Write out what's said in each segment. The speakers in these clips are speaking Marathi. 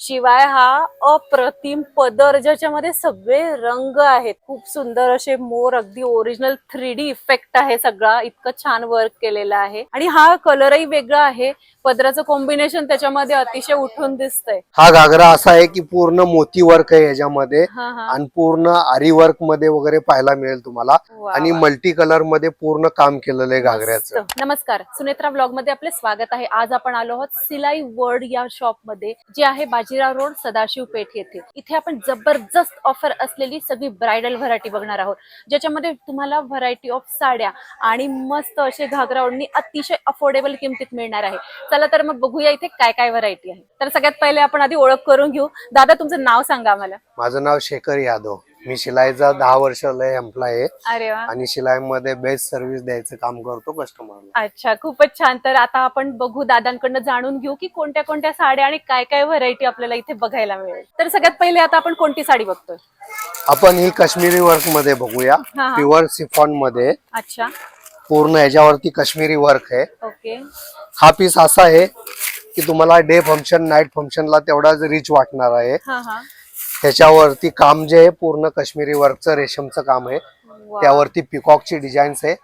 शिवाय हा अप्रतिम पदर ज्याच्यामध्ये सगळे रंग आहेत, खूप सुंदर असे मोर, अगदी ओरिजिनल 3D इफेक्ट आहे सगळा, इतकं छान वर्क केलेलं आहे आणि हा कलरही वेगळा आहे. पदराचं कॉम्बिनेशन त्याच्यामध्ये अतिशय उठून दिसतंय. हा घागरा असा आहे की पूर्ण मोती वर्क आहे याच्यामध्ये हा हा. आणि पूर्ण आरी वर्क मध्ये वगैरे पाहायला मिळेल तुम्हाला वा आणि वा. मल्टी कलर मध्ये पूर्ण काम केलेलं आहे घागऱ्याचं. मस्त. नमस्कार, सुनेत्रा ब्लॉग मध्ये आपले स्वागत आहे. आज आपण आलो आहोत सिलाई वर्ल्ड या शॉप मध्ये, जे आहे बाजीराव रोड, सदाशिव पेठ येथे. इथे आपण जबरदस्त ऑफर असलेली सगळी ब्रायडल व्हरायटी बघणार आहोत, ज्याच्यामध्ये तुम्हाला व्हरायटी ऑफ साड्या आणि मस्त असे घागरा ओढणी अतिशय अफोर्डेबल किमतीत मिळणार आहे. चला तर मग बघूया इथे काय काय व्हरायटी आहे. तर सगळ्यात पहिले आपण आधी ओळख करून घेऊ. दादा, तुमचं नाव सांगा आम्हाला. माझं नाव शेखर यादव. मी शिलाईचा 10 वर्ष एम्प्लॉय आहे अरे वा. आणि शिलाईमध्ये बेस्ट सर्व्हिस द्यायचं काम करतो कस्टमरला. अच्छा, खूपच छान. तर आता आपण बघू, दादांकडनं जाणून घेऊ की कोणत्या कोणत्या साड्या आणि काय काय व्हरायटी आपल्याला इथे बघायला मिळेल. तर सगळ्यात पहिले आता आपण कोणती साडी बघतोय? आपण ही काश्मीरी वर्क मध्ये बघूया. हा. प्युअर सिफॉन मध्ये अच्छा. पूर्ण याच्यावरती काश्मीरी वर्क आहे. ओके. हा पीस असा आहे की तुम्हाला डे फंक्शन, नाईट फंक्शनला तेवढाच रिच वाटणार आहे. हा हा. त्याच्यावरती काम जे आहे पूर्ण काश्मीरी वर्कचं रेशमचं काम आहे. वा. त्यावरती पिकॉकची डिझाईन्स आहे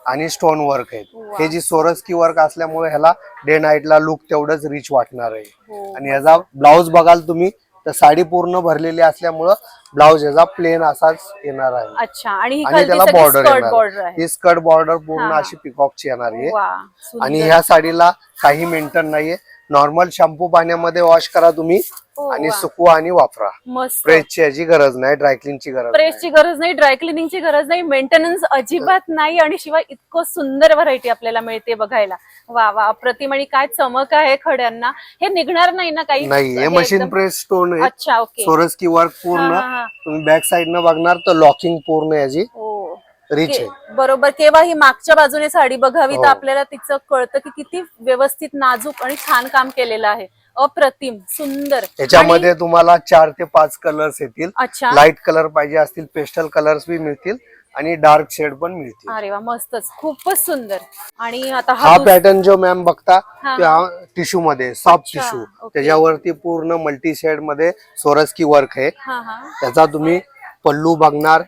आणि स्टोन वर्क आहे. वा. हे जी सोरस्की वर्क असल्यामुळे ह्याला डे नाईटला लुक तेवढंच रिच वाटणार आहे. हो. आणि ह्याचा ब्लाउज बघाल तुम्ही तर साडी पूर्ण भरलेली असल्यामुळं ब्लाउज ह्याचा प्लेन असाच येणार आहे. अच्छा. आणि त्याला बॉर्डर बॉर्डर येणार. आहे. ही स्कर्ट बॉर्डर पूर्ण हा. अशी पिकॉकची येणार आहे. वा. आणि सुंदर. ह्या साडीला काही मेंटेन नाहीये. नॉर्मल शॅम्पू पाण्यामध्ये वॉश करा तुम्ही हो, आणि वा. सुकवा आणि वापरा. मस्त. प्रेसची याची गरज नाही, ड्रायक्लिनची गरज नाही. प्रेसची गरज नाही, ड्राय क्लिनिंगची गरज नाही, मेंटेनन्स अजिबात नाही आणि शिवाय इतकं सुंदर व्हरायटी आपल्याला मिळते बघायला. वा वा, अप्रतिम. आणि काय चमक आहे खड्यांना. हे निघणार नाही ना काही? नाही, हे मशीन प्रेस स्टोन आहे. अच्छा. ओके. सोरस्की वर्क पूर्ण. हा, हा. तुम्ही बॅक साइड न बघणार तर लॉकिंग पूर्ण याची हो. रिच आहे. बरोबर. केव्हा ही मागच्या बाजूने साडी बघावी हो. तर आपल्याला तिचं कळतं की किती व्यवस्थित, नाजूक आणि छान काम केलेलं आहे. अप्रतिम सुंदर. याच्यामध्ये तुम्हाला 4 ते 5 कलर्स येतील. अच्छा. लाईट कलर पाहिजे असतील, पेस्टल कलर्स बी मिळतील आणि डार्क शेड पण मिळतील. अरे वा, मस्तच, खूपच सुंदर. आणि आता हा पॅटर्न जो मॅम बघता हा. त्या टिश्यू मध्ये, सॉफ्ट अच्छा. Tissue, okay. त्याच्यावरती पूर्ण मल्टी शेड मध्ये सोरस्की वर्क आहे. हा हा. त्याचा तुम्ही पल्लू बघणार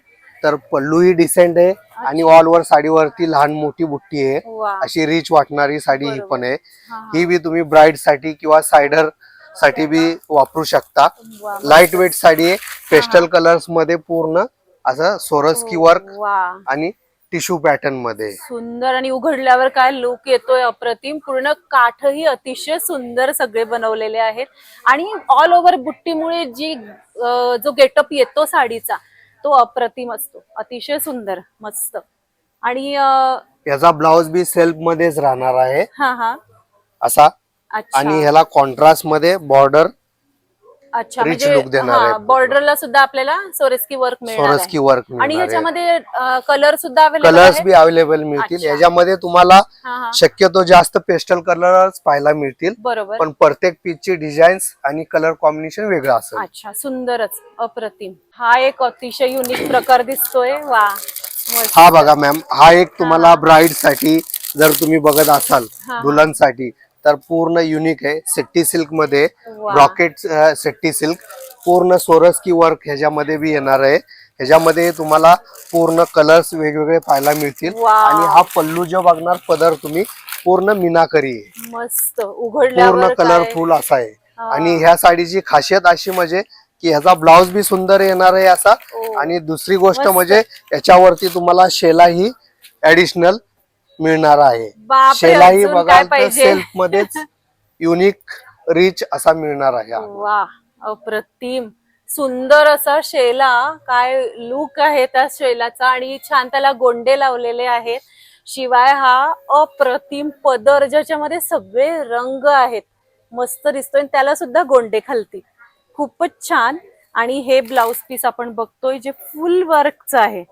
तर पल्लू ही डिसेंट आहे आणि ऑल ओव्हर साडीवरती लहान मोठी बुट्टी आहे. वा. अशी रिच वाटणारी साडी ही पण आहे. हा, हा. ही बी तुम्ही ब्राईड साठी किंवा सायडर साठी बी वापरू शकता. वा. लाईट वेट साडी आहे. पेस्टल कलर्स मध्ये पूर्ण असं सोरस्की वर्क वा. आणि टिश्यू पॅटर्न मध्ये. सुंदर. आणि उघडल्यावर काय लुक येतोय, अप्रतिम. पूर्ण काठही अतिशय सुंदर सगळे बनवलेले आहेत आणि ऑल ओव्हर बुट्टीमुळे जी जो गेटअप येतो साडीचा तो अप्रतिम असतो. अतिशय सुंदर, मस्त. आणि याचा ब्लाउज बी सेल्फ मध्येच राहणार आहे हा हा. असा. अच्छा. आणि ह्याला कॉन्ट्रास्ट मध्ये बॉर्डर अच्छा. रिच लुक देणार आहे. बॉर्डरला सुद्धा आपल्याला सोरेस्की वर्क मिळणार सोरस्की आहे. वर्क आणि मिळणार आहे. ह्याच्यामध्ये कलर सुद्धा अवेलेबल कलर्स आहे. बी अवेलेबल मिळतील. अच्छा. याच्यामध्ये तुम्हाला हा हा. शक्यतो जास्त पेस्टल कलर्स पाहायला मिळतील, बरोबर. पण प्रत्येक पीसची डिझाईन्स आणि कलर कॉम्बिनेशन वेगळं असेल. अच्छा. सुंदरच, अप्रतिम. हा एक अतिशय युनिक प्रकार दिसतोय. वा. मस्त. हा बघा मॅम, हा एक तुम्हाला ब्राईड साठी जर तुम्ही बघत असाल, हा. दुल्हनसाठी, तर पूर्ण युनिक आहे. सेट्टी सिल्क मध्ये वा. ब्रॉकेट सेट्टी सिल्क, पूर्ण सोरस्की वर्क ह्याच्यामध्ये बी येणार आहे. ह्याच्यामध्ये तुम्हाला पूर्ण कलर्स वेगवेगळे पाहायला मिळतील. वा. आणि हा पल्लू जो बघणार पदर तुम्ही पूर्ण मीनाकरी आहे. मस्त. उघडल्यावर पूर्ण काय- कलरफुल असा आहे. हा. आणि ह्या साडीची खासियत अशी म्हणजे की ह्याचा ब्लाउज बी सुंदर येणार आहे असा. ओ. आणि दुसरी गोष्ट मस्त. म्हणजे याच्यावरती तुम्हाला शेला ही ऍडिशनल मिळणार आहे. बापरे, शेलाही अजून काय बघाल तर पाहिजे? सेल्फ मध्येच युनिक रिच असा मिळणार आहे. वा. अप्रतिम सुंदर असा शेला. काय लुक आहे त्या शेलाचा. आणि छान त्याला गोंडे लावलेले आहेत. शिवाय हा अप्रतिम पदर ज्याच्यामध्ये सगळे रंग आहेत, मस्त दिसतोय. आणि त्याला सुद्धा गोंडे खालती, खूपच छान. आणि हे ब्लाउज पीस आपण बघतोय जे फुल वर्कचं आहे.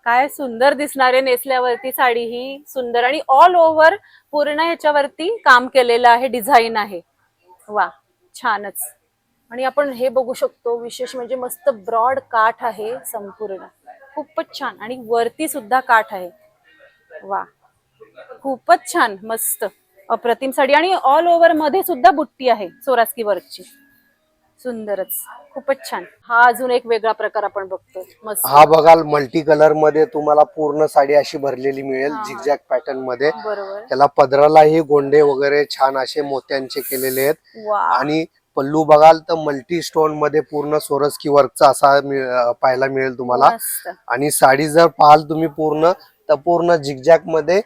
काय सुंदर दिसणारे नेसल्यावरती साडी ही सुंदर. आणि ऑल ओव्हर पूर्ण ह्याच्यावरती काम केलेलं आहे, डिझाईन आहे. वा, छानच. आणि आपण हे बघू शकतो, विशेष म्हणजे मस्त ब्रॉड काठ आहे संपूर्ण, खूपच छान. आणि वरती सुद्धा काठ आहे. वा, खूपच छान, मस्त, अप्रतिम साडी. आणि ऑल ओव्हर मध्ये सुद्धा बुट्टी आहे सोरास्की वर्कची. सुंदरच, खूपच छान. हा अजून एक वेगळा प्रकार आपण बघतोय. मस्त. हा बघाल मल्टी कलर मध्ये तुम्हाला पूर्ण साडी अशी भरलेली मिळेल हा. झिगझॅग पॅटर्न मध्ये. बरोबर. त्याला पदरालाही गोंडे वगैरे छान असे मोत्यांचे केलेले आहेत. वा. आणि पल्लू बघाल तर मल्टी स्टोन मध्ये पूर्ण सोरस्की वर्कचा असा पाहायला मिळेल तुम्हाला. मस्त. आणि साडी जर पाहाल तुम्ही पूर्ण तर पूर्ण झिगझॅग मध्ये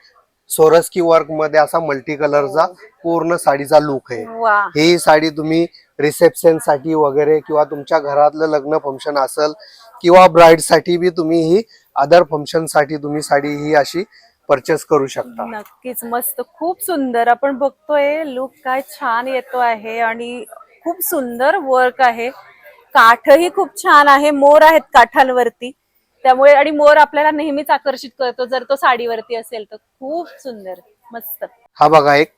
सोरस्की वर्क मध्ये असा मल्टी कलरचा पूर्ण साडीचा लुक आहे. वा. ही साडी तुम्ही रिसेप्शन साठी वगैरे किंवा तुमच्या घरातलं लग्न फंक्शन असेल किंवा ब्राईड साठी बी तुम्ही ही अदर फंक्शन साठी तुम्ही साडी ही अशी परचेस करू शकता. नक्कीच, मस्त, खूप सुंदर. आपण बघतोय लुक काय छान येतो आहे आणि खूप सुंदर वर्क आहे. काठही खूप छान आहे, मोर आहेत काठांवरती, त्यामुळे आणि मोर आपल्याला नेहमीच आकर्षित करतो जर तो साडीवरती असेल तर. खूप सुंदर, मस्त. हा बघा एक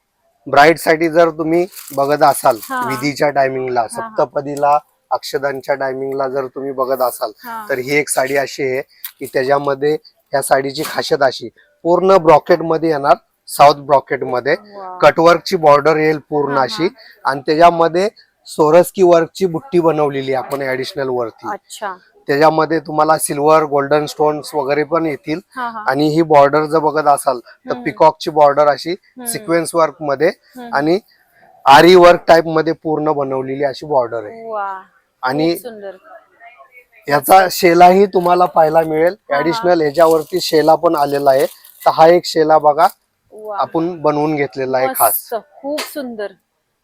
ब्राईड साठी जर तुम्ही बघत असाल हा. विधीच्या टायमिंगला सप्तपदीला अक्षदांच्या टायमिंगला जर तुम्ही बघत असाल हा. तर ही एक साडी अशी आहे की त्याच्यामध्ये या साडीची खासियत अशी पूर्ण ब्रॉकेट मध्ये येणार, साऊथ ब्रॉकेट मध्ये वा. कटवर्कची बॉर्डर येईल पूर्ण हा, अशी आणि त्याच्यामध्ये सोरस्की वर्कची बुट्टी बनवलेली आहे आपण ऍडिशनल वरती. अच्छा. त्याच्यामध्ये तुम्हाला सिल्वर गोल्डन स्टोन्स वगैरे पण येतील. हा, हा. आणि ही बॉर्डर जर बघत असाल तर पिकॉकची बॉर्डर अशी सिक्वेन्स वर्क मध्ये आणि आरी वर्क टाइप मध्ये पूर्ण बनवलेली अशी बॉर्डर आहे. वा. आणि खूप सुंदर. याचा शेलाही तुम्हाला पाहायला मिळेल. ऍडिशनल ह्याच्यावरती शेला पण आलेला आहे. तर हा एक शेला बघा वा. आपण बनवून घेतलेला आहे खास. मस्त, खूप सुंदर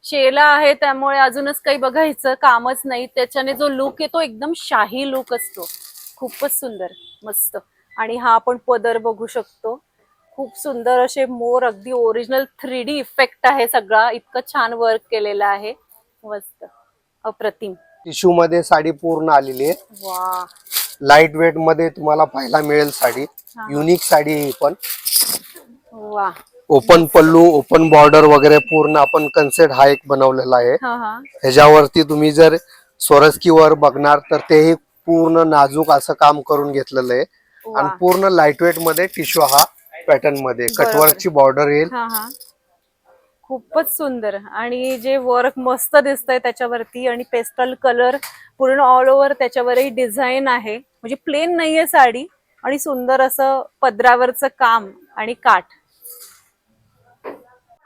शेला आहे, त्यामुळे अजूनच काही बघायचं कामच नाही. त्याच्याने जो लुक येतो एकदम शाही लुक असतो. खूपच सुंदर, मस्त. आणि हा आपण पदर बघू शकतो, खूप सुंदर असे मोर, अगदी ओरिजिनल 3D इफेक्ट आहे सगळा. इतकं छान वर्क केलेलं आहे, मस्त, अप्रतिम. टिश्यू मध्ये साडी पूर्ण आलेली आहे. वा. लाईट वेट मध्ये तुम्हाला पाहायला मिळेल साडी. युनिक साडी ही पण. वा. ओपन पल्लू, ओपन बॉर्डर वगैरे पूर्ण आपण कन्सेप्ट हा एक बनवलेला आहे. हा, हा. ह्याच्यावरती तुम्ही जर सोरस्की वर बघणार तर तेही पूर्ण नाजूक असं काम करून घेतलेलं आहे. वा. आणि पूर्ण लाईटवेट मध्ये टिश्यू हा पॅटर्न मध्ये कटवर्कची बॉर्डर येईल. हा, हा. खूपच सुंदर. आणि जे वर्क मस्त दिसतंय त्याच्यावरती आणि पेस्टल कलर पूर्ण ऑल ओव्हर त्याच्यावरही डिझाईन आहे. म्हणजे प्लेन नाहीये साडी आणि सुंदर असं पदरावरचं काम आणि काठ.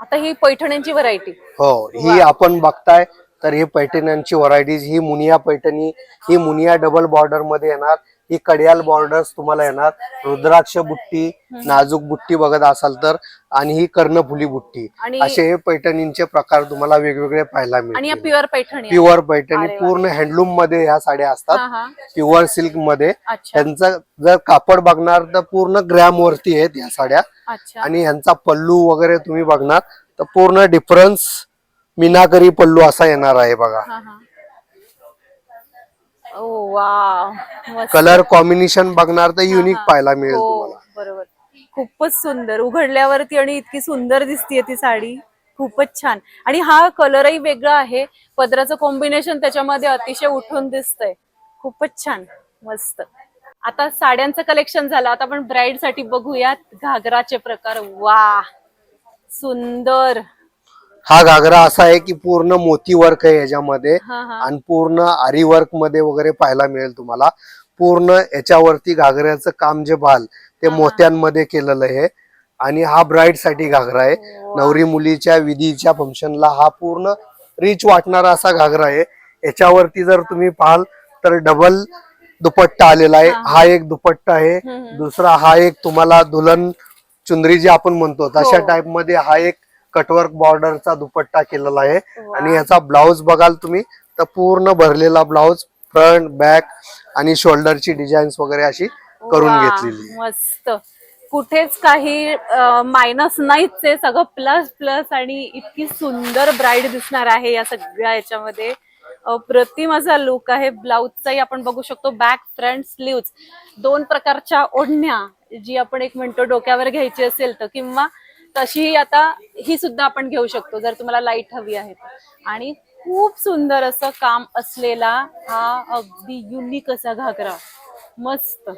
आता ही पैठण्यांची व्हरायटी. हो, ही आपण बघताय तर ही पैठण्यांची व्हरायटीज. ही मुनिया पैठणी, ही मुनिया डबल बॉर्डर मध्ये येणार. ही कडियाल बॉर्डर्स तुम्हाला येणार. रुद्राक्ष बुट्टी, नाजूक बुट्टी बघत असाल तर, आणि ही कर्णफुली बुट्टी, असे हे पैठणींचे प्रकार तुम्हाला वेगवेगळे पाहायला आणि मिळतील. प्युअर पैठणी. प्युअर पैठणी पूर्ण हँडलूम मध्ये ह्या साड्या असतात. प्युअर सिल्क मध्ये. त्यांचं जर कापड बघणार तर पूर्ण ग्रॅम वरती आहेत ह्या साड्या. आणि ह्यांचा पल्लू वगैरे तुम्ही बघणार तर पूर्ण डिफरन्स मीनाकरी पल्लू असा येणार आहे बघा. कलर कॉम्बिनेशन बघणार तर युनिक पाहायला मिळेल तुम्हाला. बरोबर, खूपच सुंदर उघडल्यावरती आणि इतकी सुंदर दिसतीये ती साडी. खूपच छान. आणि हा कलरही वेगळा आहे, पदराचं कॉम्बिनेशन त्याच्यामध्ये अतिशय उठून दिसतंय. खूपच छान, मस्त. आता साड्यांचं कलेक्शन झालं, आता आपण ब्राईड साठी बघूयात घागराचे प्रकार. वा, सुंदर. हा घागरा असा आहे की पूर्ण मोती वर्क आहे याच्यामध्ये हा, हा. आणि पूर्ण आरी वर्क मध्ये वगैरे पाहायला मिळेल तुम्हाला. पूर्ण याच्यावरती घागऱ्याचं काम जे पाहाल ते मोत्यांमध्ये केलेलं आहे. आणि हा ब्राईड साठी घागरा आहे. नवरी मुलीच्या विधीच्या फंक्शनला हा पूर्ण रिच वाटणारा असा घागरा आहे. याच्यावरती जर तुम्ही पाहाल तर डबल दुपट्टा आलेला आहे. हा एक दुपट्टा आहे. दुसरा हा एक तुम्हाला दुल्हन चुंदरी जी आपण म्हणतो तशा टाइप मध्ये हा एक कटवर्क बॉर्डरचा दुपट्टा केलेला आहे. आणि याचा ब्लाउज बघाल तुम्ही तर पूर्ण भरलेला ब्लाउज, फ्रंट बॅक आणि शोल्डरची डिझाईन्स वगैरे अशी करून घेतलेली. मस्त, कुठेच काही मायनस नाहीच, ते सगळं प्लस प्लस. आणि इतकी सुंदर ब्राईड दिसणार आहे या सगळ्या याच्यामध्ये. अप्रतिम असा लुक आहे. ब्लाउजचाही आपण बघू शकतो, बॅक फ्रंट स्लीव्ज, दोन प्रकारच्या ओढण्या, जी आपण एक म्हणतो डोक्यावर घ्यायची असेल तर, किंवा तशी आता ही सुद्धा आपण घेऊ शकतो जर तुम्हाला लाईट हवी आहे. आणि खूप सुंदर असं काम असलेला हा अगदी युनिक असा घागरा, मस्त.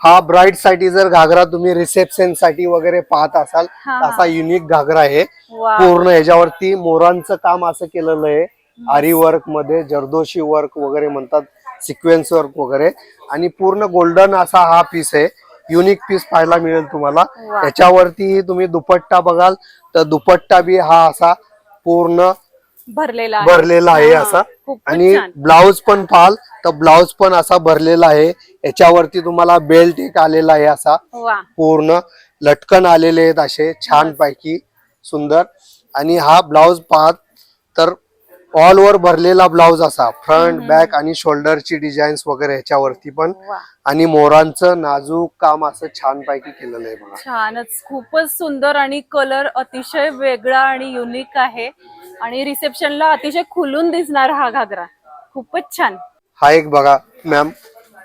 हा ब्राईड साठी जर घागरा तुम्ही रिसेप्शन साठी वगैरे पाहत असाल असा युनिक घागरा आहे. पूर्ण ह्याच्यावरती मोरांचं काम असं केलेलं आहे. आरी वर्क मध्ये जरदोशी वर्क वगैरे म्हणतात, सिक्वेन्स वर्क वगैरे, आणि पूर्ण गोल्डन असा हा पीस आहे. युनिक पीस पाहायला मिळेल तुम्हाला. वा. याच्यावरती तुम्ही दुपट्टा बघाल तर दुपट्टा बी हा असा पूर्ण भरलेला आहे असा. आणि ब्लाउज पण पाहाल तर ब्लाउज पण असा भरलेला आहे. याच्यावरती तुम्हाला बेल्ट एक आलेला आहे असा, पूर्ण लटकन आलेले आहेत असे छान पैकी सुंदर. आणि हा ब्लाउज पाहत तर ऑल ओव्हर भरलेला ब्लाउज असा, फ्रंट बॅक आणि शोल्डरची डिझाईन्स वगैरे ह्याच्यावरती पण, आणि मोरांचं नाजूक काम असं छान पैकी केलेलं आहे बघा. छानच, खूपच सुंदर, आणि कलर अतिशय वेगळा आणि युनिक आहे, आणि रिसेप्शनला अतिशय खुलून दिसणार हा घागरा. खूपच छान. हा एक बघा मॅम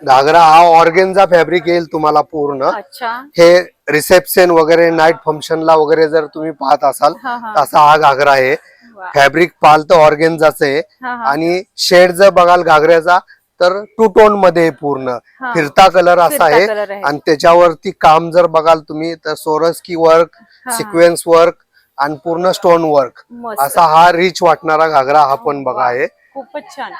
घागरा, हा ऑर्गेन्झा फॅब्रिक येईल तुम्हाला पूर्ण. अच्छा. हे रिसेप्शन वगैरे नाईट फंक्शनला वगैरे जर तुम्ही पाहत असाल तसा हा घागरा आहे. फॅब्रिक पाहाल तर ऑर्गेन्झाच आहे. आणि शेड जर बघाल घागऱ्याचा तर टू टोन मध्ये पूर्ण फिरता कलर असा आहे. आणि त्याच्यावरती काम जर बघाल तुम्ही तर सोरस्की वर्क, सिक्वेन्स वर्क आणि पूर्ण स्टोन वर्क असा हा रिच वाटणारा घागरा हा पण बघा आहे. खूपच छान.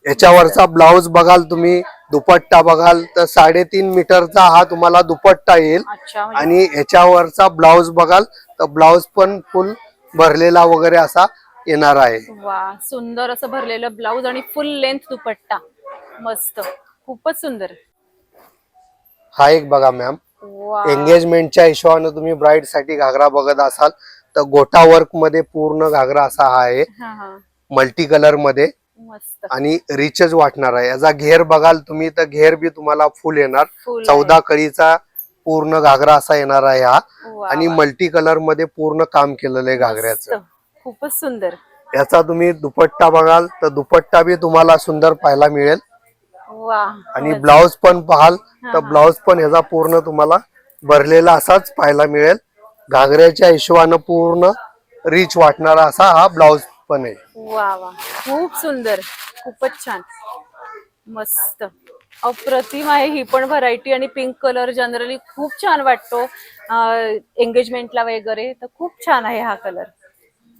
याच्यावरचा ब्लाउज बघाल तुम्ही, दुपट्टा बघाल तर 3.5 मीटरचा हा तुम्हाला दुपट्टा येईल. आणि याच्यावरचा ब्लाउज बघाल तर ब्लाउज पण फुल भरलेला वगैरे असा येणार आहे. वा, सुंदर असं भरलेलं ब्लाउज आणि फुल लेंथ दुपट्टा, मस्त, खूपच सुंदर. हा एक बघा मॅम, एंगेजमेंटच्या हिशोबाने तुम्ही ब्राईड साठी घागरा बघत असाल तर गोटा वर्क मध्ये पूर्ण घागरा असा हा आहे, मल्टी कलर मध्ये, आणि रिचच वाटणार आहे. याचा घेर बघाल तुम्ही तर घेर बी तुम्हाला फुल येणार, 14 कळीचा पूर्ण घागरा असा येणार आहे हा. आणि मल्टी कलर मध्ये पूर्ण काम केलेलं आहे घागऱ्याचं, खूपच सुंदर. याचा तुम्ही दुपट्टा बघाल तर दुपट्टा बी तुम्हाला सुंदर पाहायला मिळेल. आणि ब्लाउज पण पाहाल तर ब्लाउज पण ह्याचा पूर्ण तुम्हाला भरलेला असाच पाहायला मिळेल. घागऱ्याच्या हिशोबानं पूर्ण रिच वाटणारा असा हा ब्लाउज पण आहे. वा वा, खूप सुंदर, खूपच छान, मस्त, अप्रतिम आहे ही पण व्हरायटी. आणि पिंक कलर जनरली खूप छान वाटतो एंगेजमेंटला वगैरे, तर खूप छान आहे हा कलर,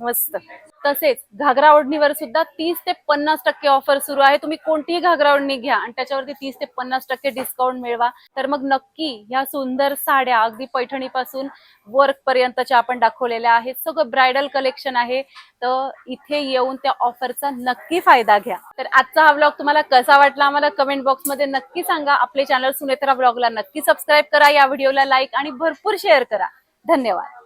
मस्त. तसेच घागरा ओढणीवर सुद्धा 30 ते 50% ऑफर सुरू आहे. तुम्ही कोणतीही घागरा ओढणी घ्या आणि त्याच्यावरती 30 ते 50% डिस्काउंट मिळवा. तर मग नक्की ह्या सुंदर साड्या, अगदी पैठणीपासून वर्क पर्यंतच्या आपण दाखवलेल्या आहेत, सगळं ब्रायडल कलेक्शन आहे. तर इथे येऊन त्या ऑफरचा नक्की फायदा घ्या. तर आजचा हा व्लॉग तुम्हाला कसा वाटला आम्हाला कमेंट बॉक्स मध्ये नक्की सांगा. आपले चॅनल सुनेत्रा ब्लॉगला नक्की सबस्क्राईब करा, या व्हिडिओला लाईक आणि भरपूर शेअर करा. धन्यवाद.